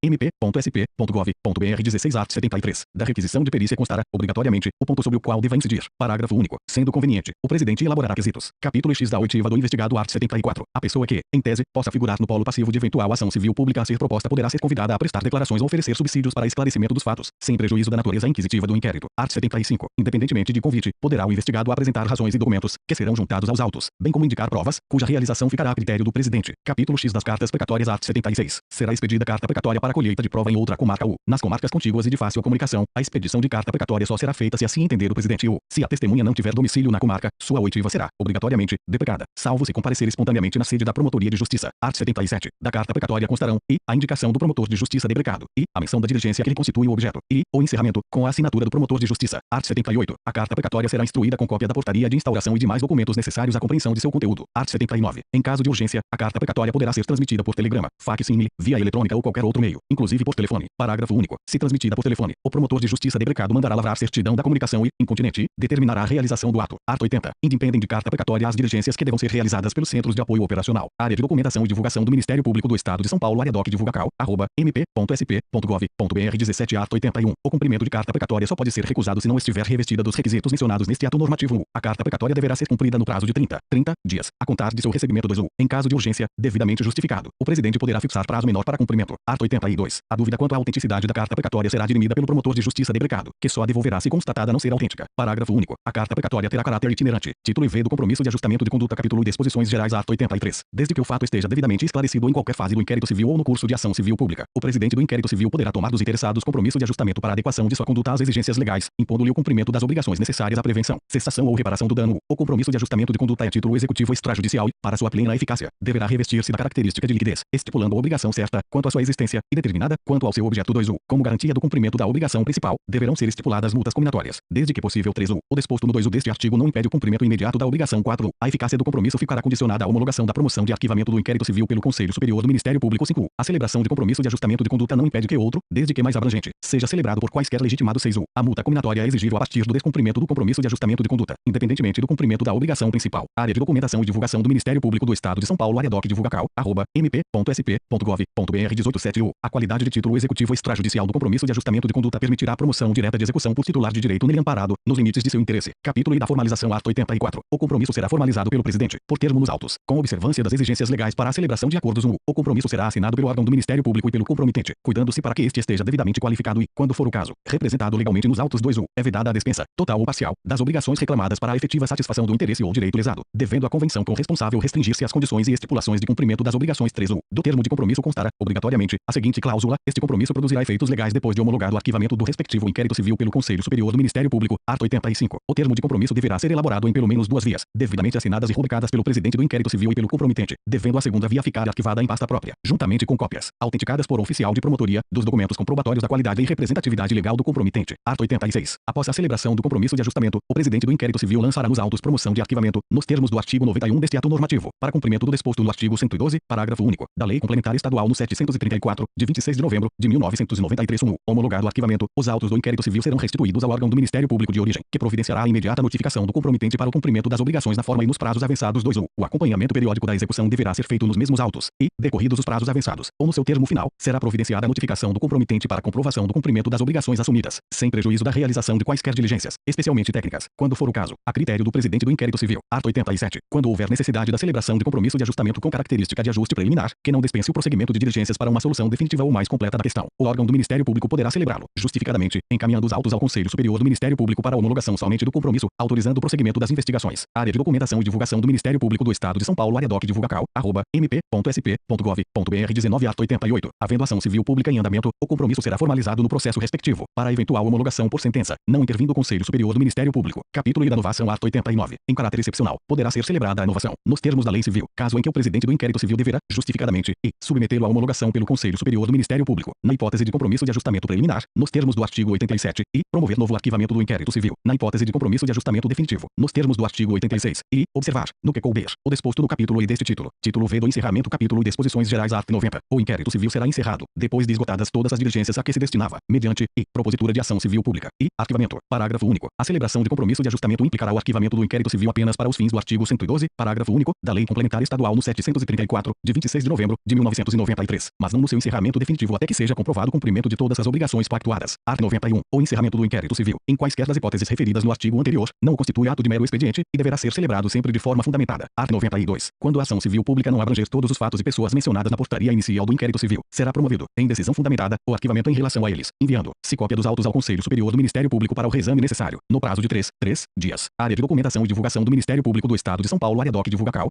@mp.sp.gov.br 16 art. 73. Da requisição de perícia constará, obrigatoriamente, o ponto sobre o qual deva incidir. Parágrafo único. Sendo conveniente, o presidente elaborará quesitos. Capítulo X da oitiva do investigado. Art. 74. A pessoa que, em tese, possa figurar no polo passivo de eventual ação civil pública a ser proposta poderá ser convidada a prestar declarações ou oferecer subsídios para esclarecimento dos fatos, sem prejuízo da natureza inquisitiva do inquérito. Art. 75. Independentemente de convite, poderá o investigado apresentar razões e documentos, que serão juntados aos autos, bem como indicar provas, cuja realização ficará a critério do presidente. Capítulo X das cartas precatórias. Art. 76. Será expedida carta precatória para colheita de prova em outra comarca ou, nas comarcas contíguas e de fácil comunicação, a expedição de carta precatória só será feita se assim entender o presidente ou, se a testemunha não tiver domicílio na comarca, sua oitiva será, obrigatoriamente, deprecada, salvo se comparecer espontaneamente na sede da Promotoria de Justiça. Art. 77. Da carta precatória constarão, e, a indicação do promotor de justiça deprecado, e, a menção da diligência que lhe constitui o objeto, e, o encerramento, com a assinatura do promotor de justiça. Art. 78. A carta precatória será instruída com cópia da portaria de instauração e demais documentos necessários à compreensão de seu conteúdo. Art. 79. Em caso de urgência, a carta precatória poderá ser transmitida por telegrama, fax, e-mail, via eletrônica ou qualquer outro meio, inclusive por telefone. Parágrafo único. Se transmitida por telefone, o promotor de justiça deprecado mandará lavrar certidão da comunicação e, incontinenti, determinará a realização do ato. Art. 80. Independem de carta precatória as diligências que devam ser realizadas pelos Centros de Apoio Operacional. Área de Documentação e Divulgação do Ministério Público do Estado de São Paulo. Área doc divulgacal, mp.sp.gov.br. 17. Art. 81. O cumprimento de carta precatória só pode ser recusado se não estiver revestida dos requisitos mencionados neste ato normativo 1. A carta precatória deverá ser cumprida no prazo de 30 dias, a contar de seu recebimento. 2. Em caso de urgência, devidamente justificado, o presidente poderá fixar prazo menor para cumprimento. Art. 82. A dúvida quanto à autenticidade da carta precatória será dirimida pelo promotor de justiça deprecado, que só a devolverá se constatada não ser autêntica. Parágrafo único. A carta precatória terá caráter itinerante. Título IV do compromisso de ajustamento de conduta. Capítulo e disposições gerais. Art. 83. Desde que o fato esteja devidamente esclarecido em qualquer fase do inquérito civil ou no curso de ação civil pública, o presidente do inquérito civil poderá tomar dos interessados compromisso de ajustamento para adequação de sua conduta às exigências legais, impondo-lhe o cumprimento das obrigações necessárias à prevenção, cessação ou reparação do dano. O compromisso de ajustamento de conduta é a título executivo extrajudicial e, para sua plena eficácia, deverá revestir-se da característica de liquidez, estipulando a obrigação certa quanto à sua existência e determinada quanto ao seu objeto. 2. Como garantia do cumprimento da obrigação principal, deverão ser estipuladas multas cominatórias, desde que possível. 3. O disposto no 2 deste artigo não impede o cumprimento imediato da obrigação. 4. A eficácia do compromisso ficará condicionada à homologação da promoção de arquivamento do inquérito civil pelo Conselho Superior do Ministério Público. 5. A celebração de compromisso de ajustamento de conduta não impede que outro, desde que mais abrangente, seja celebrado por quaisquer legitimados. 6. A multa cominatória é exigível a partir do descumprimento do compromisso de ajustamento de conduta, independentemente do cumprimento da obrigação principal. Área de Documentação e Divulgação do Ministério Público do Estado de São Paulo. Área doc divulgacal, mp.sp.gov.br. 18. A qualidade de título executivo extrajudicial do compromisso de ajustamento de conduta permitirá a promoção direta de execução por titular de direito nele amparado, nos limites de seu interesse. Capítulo e da formalização. Art. 84. O compromisso será formalizado pelo presidente, por termo nos autos, com observância das exigências legais para a celebração de acordos. 1. O compromisso será assinado pelo órgão do Ministério Público e pelo compromitente, cuidando-se para que este esteja devidamente qualificado e, quando for o caso, representado legalmente nos autos. 2. É vedada a dispensa, total ou parcial, das obrigações reclamadas para a efetiva satisfação do interesse ou direito lesado, devendo a convenção com responsável restringir-se às condições e estipulações de cumprimento das obrigações. 3. Do termo de compromisso constará, obrigatoriamente, a seguinte cláusula: este compromisso produzirá efeitos legais depois de homologado o arquivamento do respectivo inquérito civil pelo Conselho Superior do Ministério Público. Art. 85. O termo de compromisso deverá ser elaborado em pelo menos 2 vias, devidamente assinadas e rubricadas pelo presidente do inquérito civil e pelo compromitente, devendo a segunda via ficar arquivada em pasta própria, juntamente com cópias, autenticadas por oficial de promotoria, dos documentos comprobatórios da qualidade e representatividade legal do compromitente. Art. 86. Após a celebração do compromisso de ajustamento, o presidente do inquérito civil lançará nos autos promoção de arquivamento, nos termos do artigo 91 deste ato normativo, para cumprimento do disposto no artigo 112, parágrafo único, da Lei Complementar Estadual no 734, de 26 de novembro de 1993. 1. Homologado o arquivamento, os autos do inquérito civil serão restituídos ao órgão do Ministério Público de origem, que providenciará a imediata notificação do compromitente para o cumprimento das obrigações na forma e nos prazos avançados. 2. O acompanhamento periódico da execução deverá ser feito nos mesmos autos e, decorridos os prazos avançados, ou no seu termo final, será providenciada a notificação do compromitente para a comprovação do cumprimento das obrigações assumidas, sem prejuízo da realização de quaisquer diligências, especialmente técnicas, quando for o caso, a critério do presidente do inquérito civil. Art. 87. Quando houver necessidade da celebração de compromisso de ajustamento com característica de ajuste preliminar, que não dispense o prosseguimento de diligências para uma solução definitiva ou mais completa da questão, o órgão do Ministério Público poderá celebrá-lo, justificadamente, encaminhando os autos ao Conselho Superior do Ministério Público para a homologação somente do compromisso, autorizando o prosseguimento das investigações. Área de Documentação e Divulgação do Ministério Público do Estado de São Paulo. Área doc divulgacal, mp.sp.gov.br. 19. Art. 88. Havendo ação civil pública em andamento, o compromisso será formalizado no processo respectivo, para a eventual homologação por sentença, não intervindo o Conselho Superior do Ministério Público. Capítulo e da novação. Art. 89. Em caráter excepcional, poderá ser celebrada a inovação, nos termos da lei civil, caso em que o presidente do inquérito civil deverá, justificadamente, e submetê-lo à homologação pelo Conselho Superior do Ministério Público, na hipótese de compromisso de ajustamento preliminar, nos termos do artigo 87, e promover novo arquivamento do inquérito civil, na hipótese de compromisso de ajustamento definitivo, nos termos do artigo 86, e observar, no que couber, o disposto no capítulo e deste título. Título V do encerramento. Capítulo e disposições gerais. Art. 90. O inquérito civil será encerrado, depois de esgotadas todas as diligências a que se destinava, mediante, e, propositura de ação civil pública, e, arquivamento. Parágrafo único. A celebração de compromisso de ajustamento implicará o arquivamento do inquérito civil apenas para os fins do artigo 112, parágrafo único, da Lei Complementar Estadual no 734, de 26 de novembro de 1993, mas não no seu encerramento definitivo até que seja comprovado o cumprimento de todas as obrigações pactuadas. Art. 91. O encerramento do inquérito civil, em quaisquer das hipóteses referidas no artigo anterior, não constitui ato de mero expediente, e deverá ser celebrado sempre de forma fundamentada. Art. 92. Quando a ação civil pública não abranger todos os fatos e pessoas mencionadas na portaria inicial do inquérito civil, será promovido, em decisão fundamentada, o arquivamento em relação a eles, enviando-se cópia dos autos ao Conselho Superior do Ministério Público para o reexame necessário, no prazo de 3 dias. Área de Documentação e Divulgação do Ministério Público do Estado de São Paulo. Área doc divulgacal,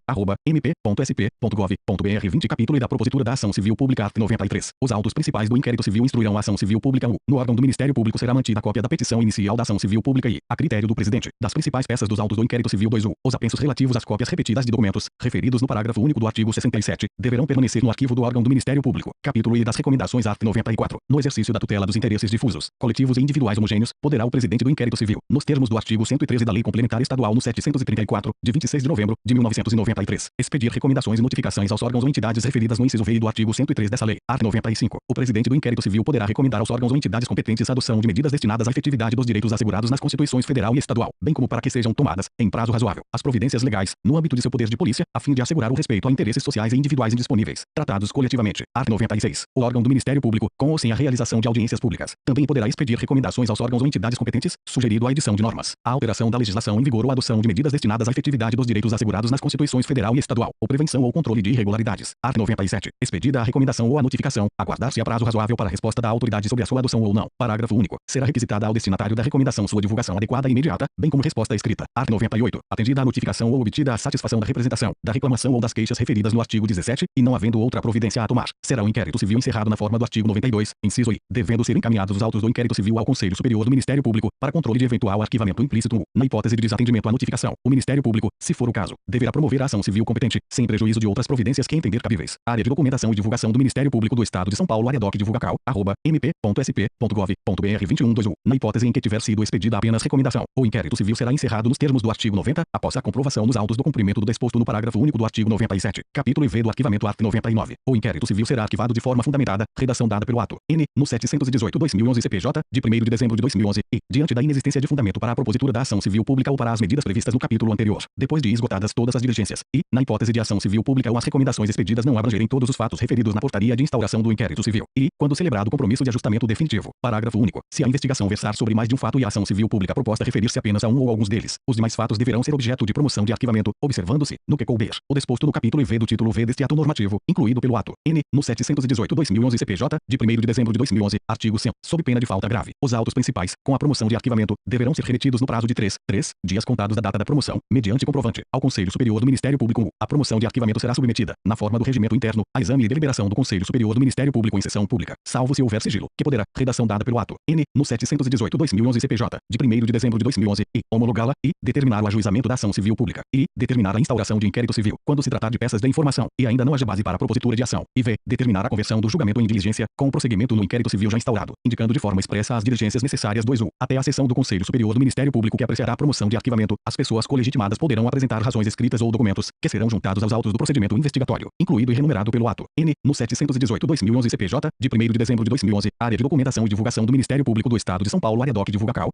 mp.sp.gov.br. 20. Capítulo e da propositura da ação civil pública. Art. 93. Os autos principais do inquérito civil instruirão a ação civil pública. 1. No órgão do Ministério Público será mantida a cópia da petição inicial da ação civil pública e, a critério do presidente, das principais peças dos autos do inquérito civil. 2. Os apensos relativos às cópias repetidas de documentos, referidos no parágrafo único do artigo 67, deverão permanecer no arquivo do órgão do Ministério Público. Capítulo e das recomendações. Art. 94. No exercício da tutela dos interesses difusos, coletivos e individuais homogêneos, poderá o presidente do inquérito civil, nos termos do artigo 113 da Lei Complementar Estadual no 734, de 26 de novembro de 1993. Expedir recomendações e notificações aos órgãos ou entidades referidas no inciso V do artigo 103 dessa lei. Art. 95. O presidente do inquérito civil poderá recomendar aos órgãos ou entidades competentes a adoção de medidas destinadas à efetividade dos direitos assegurados nas Constituições Federal e Estadual, bem como para que sejam tomadas, em prazo razoável, as providências legais, no âmbito de seu poder de polícia, a fim de assegurar o respeito a interesses sociais e individuais indisponíveis, tratados coletivamente. Art. 96. O órgão do Ministério Público, com ou sem a realização de audiências públicas, também poderá expedir recomendações aos órgãos ou entidades competentes, sugerido a edição de normas, a alteração da legislação em vigor ou a adoção de medidas destinadas à efetividade dos direitos assegurados nas Constituições Federal e Estadual, ou prevenção ou controle de irregularidades. Art. 97. Expedida a recomendação ou a notificação, aguardar-se a prazo razoável para a resposta da autoridade sobre a sua adoção ou não. Parágrafo único. Será requisitada ao destinatário da recomendação sua divulgação adequada e imediata, bem como resposta escrita. Art. 98. Atendida a notificação ou obtida a satisfação da representação, da reclamação ou das queixas referidas no artigo 17, e não havendo outra providência a tomar, será o inquérito civil encerrado na forma do artigo 92, inciso I, devendo ser encaminhados os autos do inquérito civil ao Conselho Superior do Ministério Público, para controle de eventual arquivamento implícito. Na hipótese de desatendimento à notificação, o Ministério Público, se for o caso, deverá promover a ação civil competente, sem prejuízo de outras providências que entender cabíveis. Área de documentação e divulgação do Ministério Público do Estado de São Paulo, área doc divulgacal, @mp.sp.gov.br 21/2. Na hipótese em que tiver sido expedida apenas recomendação, o inquérito civil será encerrado nos termos do artigo 90, após a comprovação nos autos do cumprimento do disposto no parágrafo único do artigo 97, capítulo IV do arquivamento. Art. 99. O inquérito civil será arquivado de forma fundamentada, redação dada pelo ato N, no 718/2011 CPJ, de 1º de dezembro de 2011, e, diante da inexistência de fundamento para a propositura da ação civil pública ou para as medidas previstas no capítulo anterior, depois de esgotadas todas as diligências, e, na hipótese de ação civil pública ou as recomendações expedidas não abrangerem todos os fatos referidos na portaria de instauração do inquérito civil, e, quando celebrado o compromisso de ajustamento definitivo. Parágrafo único. Se a investigação versar sobre mais de um fato e a ação civil pública proposta referir-se apenas a um ou alguns deles, os demais fatos deverão ser objeto de promoção de arquivamento, observando-se, no que couber, o disposto no capítulo IV do título V deste ato normativo, incluído pelo ato N, no 718/2011 CPJ, de 1º de dezembro de 2011, artigo 100, sob pena de falta grave. Os autos principais, com a promoção de arquivamento, deverão ser remetidos no prazo de 3 dias contados da data da promoção, mediante comprovante, ao Conselho Superior do Ministério Público. A promoção de arquivamento será submetida, na forma do regimento interno, a exame e deliberação do Conselho Superior do Ministério Público em sessão pública, salvo se houver sigilo, que poderá, redação dada pelo ato N, no 718/2011 CPJ, de 1º de dezembro de 2011, e homologá-la, e determinar o ajuizamento da ação civil pública, e determinar a instauração de inquérito civil, quando se tratar de peças de informação, e ainda não haja base para a propositura de ação, e v. determinar a conversão do julgamento em diligência, com o prosseguimento no inquérito civil já instaurado, indicando de forma expressa as diligências necessárias. 2. Até a sessão do Conselho Superior do Ministério Público que apreciará a promoção de arquivamento, as pessoas colegitimadas poderão apresentar razões escritas ou documentos, que serão juntados aos autos do procedimento investigatório, incluído e renumerado pelo ato N, no 718/2011 CPJ, de 1º de dezembro de 2011, área de documentação e divulgação do Ministério Público do Estado de São Paulo, área doc divulgacal,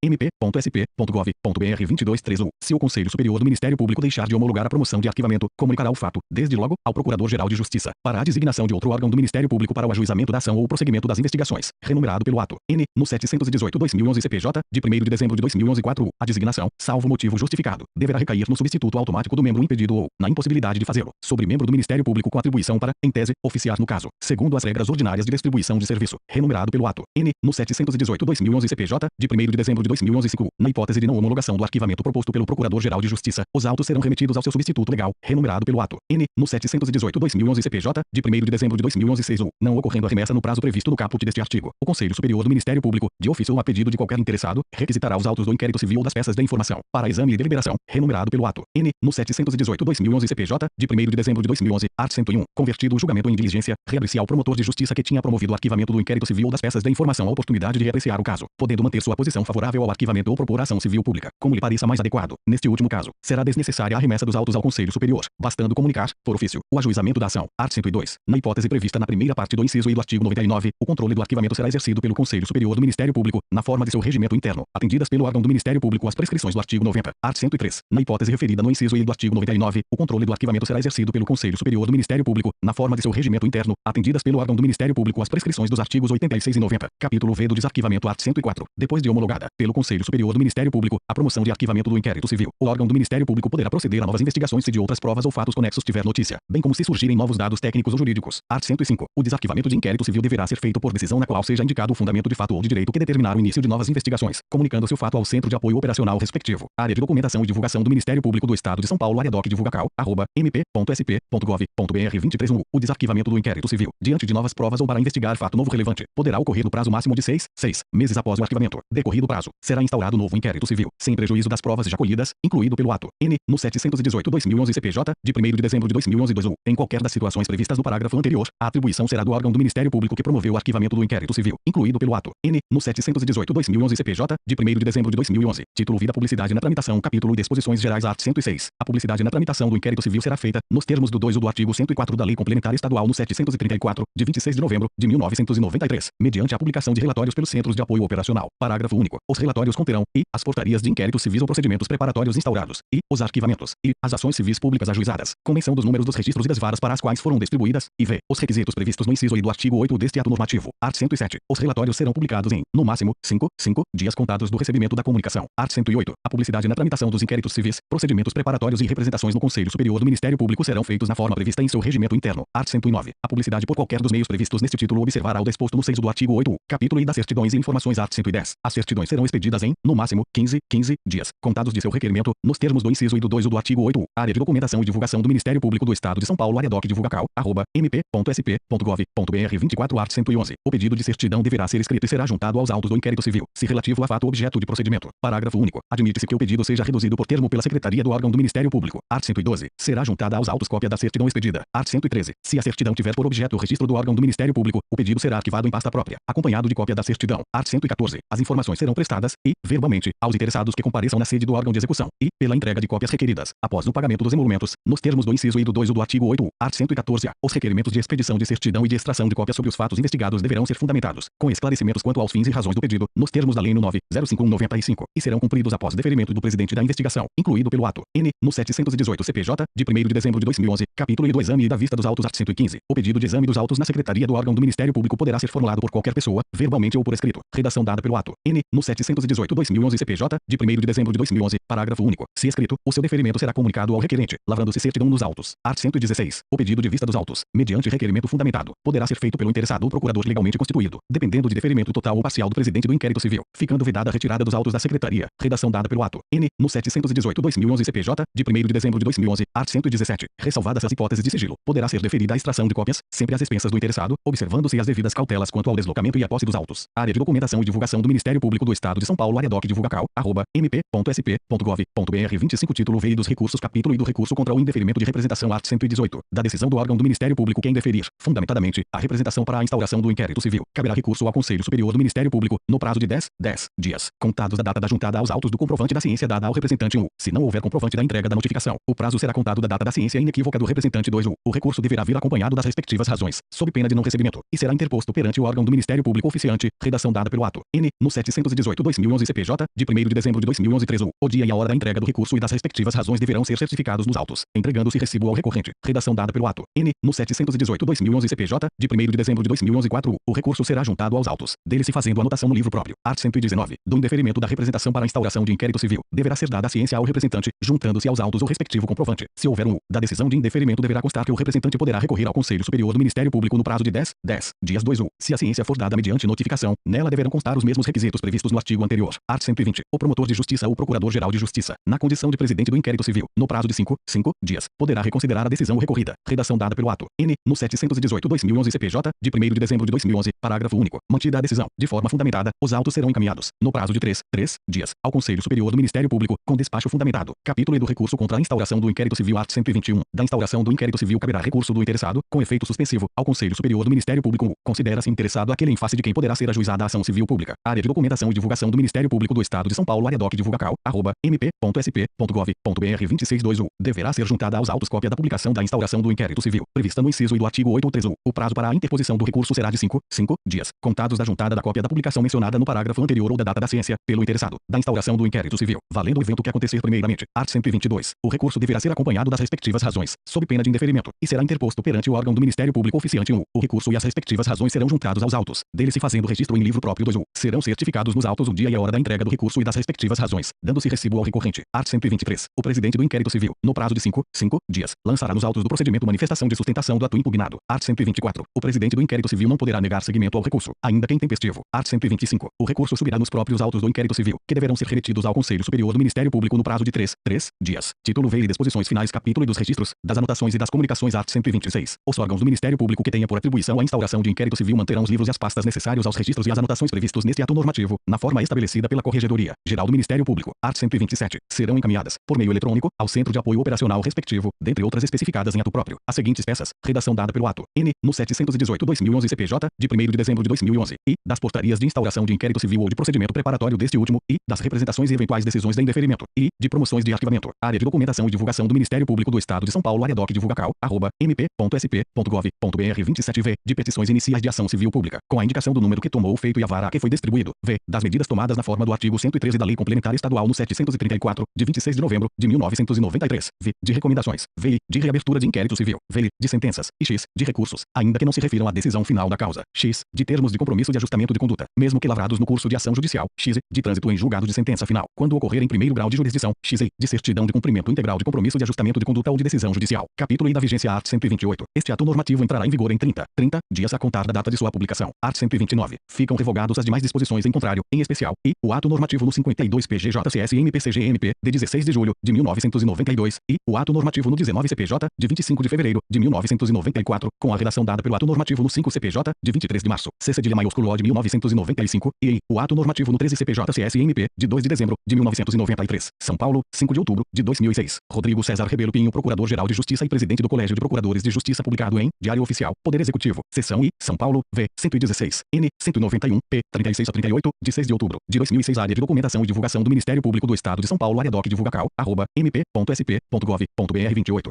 @mp.sp.gov.br 22/3. Se o Conselho Superior do Ministério Público deixar de homologar a promoção de arquivamento, comunicará o fato, desde logo, ao Procurador-Geral de Justiça, para a designação de outro órgão do Ministério Público para o ajuizamento da ação ou o prosseguimento das investigações, renumerado pelo ato N, no 718/2011 CPJ, de 1º de dezembro de 2011. 4. A designação, salvo motivo justificado, deverá recair no substituto automático do membro impedido ou, na impossibilidade de fazê-lo, sobre membro do Ministério Público com atribuição para, em tese, oficiar no caso, segundo as regras ordinárias de distribuição de serviço, renumerado pelo ato N, no 718/2011 CPJ, de 1º de dezembro de 2011. 5. Na hipótese de não homologação do arquivamento proposto pelo Procurador-Geral de Justiça, os autos serão remetidos ao seu substituto legal, renumerado pelo ato N, no 718/2011 CPJ, de 1º de dezembro de 2011. 6. Não ocorrendo a remessa no prazo previsto no caput deste artigo, o Conselho Superior do Ministério Público, de ofício ou a pedido de qualquer interessado, requisitará os autos do inquérito civil ou das peças de informação, para exame e deliberação, renumerado pelo ato N, no 718/2011 CPJ, de 1º de dezembro de 2011, art. 101, convertido o julgamento em diligência, reabre-se ao promotor de justiça que tinha promovido o arquivamento do inquérito civil ou das peças de informação a oportunidade de reapreciar o caso, podendo manter sua posição favorável ao arquivamento ou propor ação civil pública, como lhe pareça mais adequado. Neste último caso, será desnecessária a remessa dos autos ao Conselho Superior, bastando comunicar, por ofício, o ajuizamento da ação. Art. 102. Na hipótese prevista na primeira parte do inciso I do artigo 99, o controle do arquivamento será exercido pelo Conselho Superior do Ministério Público, na forma de seu regimento interno, atendidas pelo órgão do Ministério Público as prescrições do artigo 90. Art. 103. Na hipótese referida no inciso I do artigo 99, o controle do arquivamento será exercido pelo Conselho Superior do Ministério Público, na forma de seu regimento interno, atendidas pelo órgão do Ministério Público as prescrições dos artigos 86 e 90. Capítulo V do desarquivamento. Art. 104. Depois de homologada pelo Conselho Superior do Ministério Público, a promoção de arquivamento do inquérito civil, o órgão do Ministério Público poderá proceder a novas investigações se de outras provas ou fatos conexos tiver notícia, bem como se surgirem novos dados técnicos ou jurídicos. Art. 105. O desarquivamento de inquérito civil deverá ser feito por decisão na qual seja indicado o fundamento de fato ou de direito que determinar o início de novas investigações, comunicando-se o fato ao Centro de Apoio Operacional respectivo. Área de documentação e divulgação do Ministério Público do Estado de São Paulo, área doc divulgacal, @mp.sp.gov.br 23/1. O desarquivamento do inquérito civil, diante de novas provas ou para investigar fato novo relevante, poderá ocorrer no prazo máximo de 6 meses após o arquivamento. Decorrido o prazo, será instaurado novo inquérito civil, sem prejuízo das provas já colhidas, incluído pelo ato N, no 718/2011 CPJ, de 1º de dezembro de 2011. 2. Em qualquer das situações previstas no parágrafo anterior, a atribuição será do órgão do Ministério Público que promoveu o arquivamento do inquérito civil, incluído pelo ato N, no 718/2011 CPJ, de 1º de dezembro de 2011. Título V da publicidade na tramitação. Capítulo Disposições Gerais. Art. 106. A publicidade na tramitação do inquérito civil será feita, nos termos do 2 do artigo 104 da Lei Complementar Estadual no 734, de 26 de novembro de 1993, mediante a publicação de relatórios pelos Centros de Apoio Operacional. Parágrafo único. Os relatórios conterão, e, as portarias de inquéritos civis ou procedimentos preparatórios instaurados, e, os arquivamentos, e, as ações civis públicas ajuizadas, com menção dos números dos registros e das varas para as quais foram distribuídas, e v. os requisitos previstos no inciso I do artigo 8 deste ato normativo. Art. 107. Os relatórios serão publicados em, no máximo, 5 dias contados do recebimento da comunicação. Art. 108. A publicidade na tramitação dos inquéritos civis, procedimentos preparatórios e representações no Conselho Superior do Ministério Público serão feitos na forma prevista em seu regimento interno. Art. 109. A publicidade por qualquer dos meios previstos neste título observará o disposto no 6 do artigo 8, capítulo I das certidões e informações. Art. 110. As certidões serão expedidas em, no máximo, 15 dias, contados de seu requerimento, nos termos do inciso I do 2 do artigo 8, área de documentação e divulgação do Ministério Público do Estado de São Paulo, área doc divulgacal, @mp.sp.gov.br 24. Art. 111. O pedido de certidão deverá ser escrito e será juntado aos autos do inquérito civil, se relativo a fato objeto de procedimento. Parágrafo único. Admite-se que o pedido seja reduzido por termo pela Secretaria do órgão do Ministério Público. Art. 112. Será juntada aos autos cópia da certidão expedida. Art. 113. Se a certidão tiver por objeto o registro do órgão do Ministério Público, o pedido será arquivado em pasta própria, acompanhado de cópia da certidão. Art. 114. As informações serão prestadas, e, verbalmente, aos interessados que compareçam na sede do órgão de execução, e, pela entrega de cópias requeridas, após o pagamento dos emolumentos, nos termos do inciso I do 2 do artigo 8, art. 114-A. Os requerimentos de expedição de certidão e de extração de cópias sobre os fatos investigados deverão ser fundamentados, com esclarecimentos quanto aos fins e razões do pedido, nos termos da Lei nº 9.051/95, e serão cumpridos após deferimento do presidente da investigação, incluído pelo ato N. no 718 CPJ, de 1º de dezembro de 2011, capítulo I do exame e da vista dos autos. Art. 115. O pedido de exame dos autos na Secretaria do órgão do Ministério Público poderá ser formulado por qualquer pessoa, verbalmente ou por escrito. Redação dada pelo ato N. no 718/2011 CPJ, de 1º de dezembro de 2011, parágrafo único. Se escrito, o seu deferimento será comunicado ao requerente, lavrando-se certidão nos autos. Art. 116. O pedido de vista dos autos, mediante requerimento fundamentado, poderá ser feito pelo interessado ou procurador legalmente constituído, dependendo de deferimento total ou parcial do presidente do inquérito civil, ficando vedada a retirada dos autos da Secretaria. Redação dada pelo ato N. no 718/2011 CPJ, de 1º de dezembro de 2011, art. 117. Ressalvadas as hipóteses de sigilo, poderá ser deferida a extração de cópias, sempre às expensas do interessado, observando-se as devidas cautelas quanto ao deslocamento e a posse dos autos. Área de documentação e divulgação do Ministério Público do Estado de São Paulo, área doc divulgacal, @mp.sp.gov.br 25. Título V dos recursos, capítulo I do recurso contra o indeferimento de representação. Art. 118. Da decisão do órgão do Ministério Público que indeferir, fundamentadamente, a representação para a instauração do inquérito civil, caberá recurso ao Conselho Superior do Ministério Público, no prazo de 10 dias, contados da data da juntada aos autos do comprovante da ciência dada ao representante 1. Se não houver comprovante da entrega da notificação, o prazo será contado da data da ciência inequívoca do representante 2. O recurso deverá vir acompanhado das respectivas razões, sob pena de não recebimento, e será interposto perante o órgão do Ministério Público oficiante. Redação dada pelo ato N. no 718/2011 CPJ, de 1º de dezembro de 2011. 3. O dia e a hora da entrega do recurso e das respectivas razões deverão ser certificados nos autos, entregando-se recibo ao recorrente. Redação dada pelo ato N. no 718/2011 CPJ, de 1º de dezembro de 2011. 4. O recurso será juntado aos autos, dele se fazendo anotação no livro próprio. Art. 119. Do indeferimento da representação para a instauração de inquérito civil, deverá ser dada a ciência ao representante, juntando-se aos autos o respectivo comprovante. Se houver da decisão de indeferimento deverá constar que o representante poderá recorrer ao Conselho Superior do Ministério Público no prazo de 10 dias. 2. Se a ciência for dada mediante notificação, nela deverão constar os mesmos requisitos previstos no artigo anterior. Art. 120. O promotor de justiça ou procurador-geral de justiça, na condição de presidente do inquérito civil, no prazo de 5 dias, poderá reconsiderar a decisão recorrida. Redação dada pelo ato N. no 718/2011 CPJ, de 1º de dezembro de 2011, parágrafo único. Mantida a decisão, de forma fundamentada, os autos serão encaminhados, no prazo de 3 dias, ao Conselho Superior do Ministério Público, com despacho fundamentado. Capítulo E do recurso contra a instauração do inquérito civil. Art. 121. Da instauração do inquérito civil caberá recurso do interessado, com efeito suspensivo, ao Conselho Superior do Ministério Público. Considera-se interessado aquele em face de quem poderá ser ajuizada a ação civil pública. Área de documentação e divulgação do Ministério Público do Estado de São Paulo, área doc divulgacal, @mp.sp.gov.br 26. Deverá ser juntada aos autos cópia da publicação da instauração do inquérito civil, prevista no inciso I do artigo 8. 3. O prazo para a interposição do recurso será de 5 dias, contados da juntada da cópia da publicação mencionada no parágrafo anterior ou da data da ciência, pelo interessado, da instauração do inquérito civil, valendo o evento que acontecer primeiramente. Art. 122. O recurso deverá ser acompanhado das respectivas razões, sob pena de indeferimento, e será interposto perante o órgão do Ministério Público oficiante. 1. O recurso e as respectivas razões serão juntados aos autos, dele se fazendo registro em livro próprio. 2. Serão certificados nos autos o dia e a hora da entrega do recurso e das respectivas razões, dando-se recibo ao recorrente. Art. 123. O presidente do inquérito civil, no prazo de 5 dias, lançará nos autos do procedimento manifestação de sustentação do ato impugnado. Art. 124. O presidente do inquérito civil não poderá negar seguimento ao recurso, ainda que intempestivo. Art. 125. O recurso subirá nos próprios autos do inquérito civil, que deverão ser remetidos ao Conselho Superior do Ministério Público no prazo de 3 dias. Título V e disposições finais. Capítulo I dos registros, das anotações e das comunicações. Art. 126. Os órgãos do Ministério Público que tenha por atribuição a instauração de inquérito civil manterão os livros e as pastas necessários aos registros e às anotações previstos neste ato normativo, na forma estabelecida pela Corregedoria Geral do Ministério Público. Art. 127. Serão encaminhadas, por meio eletrônico, ao Centro de Apoio Operacional respectivo, dentre outras especificadas em ato próprio, as seguintes peças. Redação dada pelo ato N. no 718/2011 CPJ, de 1º de dezembro de 2011, e das portarias de instauração de inquérito civil ou de procedimento preparatório deste último, e das representações e eventuais decisões de indeferimento, e de promoções de arquivamento. Área de Documentação e Divulgação do Ministério Público do Estado de São Paulo. Área doc divulgacal, mp.sp.gov.br 27v, de petições iniciais de ação civil pública, com a indicação do número que tomou o feito e a vara a que foi distribuído. V. Das medidas tomadas na forma do artigo 113 da Lei Complementar Estadual no 734, de 26 de novembro de 1993. V. De recomendações. V. De reabertura de inquérito civil. V. De sentenças. E X. De recursos, ainda que não se refiram à decisão final da causa. X. De termos de compromisso de ajustamento de conduta, mesmo que lavrados no curso de ação judicial. X. De trânsito em julgado de sentença final, quando ocorrer em primeiro grau de jurisdição. X. De certidão de cumprimento integral de compromisso de ajustamento de conduta ou de decisão judicial. Capítulo I da vigência. Art. 128. Este ato normativo entrará em vigor em 30 dias a contar da data de sua publicação. Art. 129. Ficam revogados as demais disposições em contrário, em especial, e o ato normativo no 52 PGJ-CSMP-CGMP, de 16 de julho de 1992, e o ato normativo no 19 CPJ, de 25 de fevereiro de 1994, com a redação dada pelo ato normativo no 5 CPJ, de 23 de março, C cedilha maiúsculo O de 1995, e o ato normativo no 13 CPJ-CSMP, de 2 de dezembro de 1993. São Paulo, 5 de outubro de 2006. Rodrigo César Rebelo Pinho, Procurador-Geral de Justiça e Presidente do Colégio de Procuradores de Justiça, publicado em Diário Oficial, Poder Executivo, Seção I, São Paulo, V, 116, N, 191, P, 36 a 38, de 6 de outubro de 2006. Área de Documentação e Divulgação do Ministério Público do Estado de São Paulo. Área doc divulgacal, mp.sp.gov.br 28.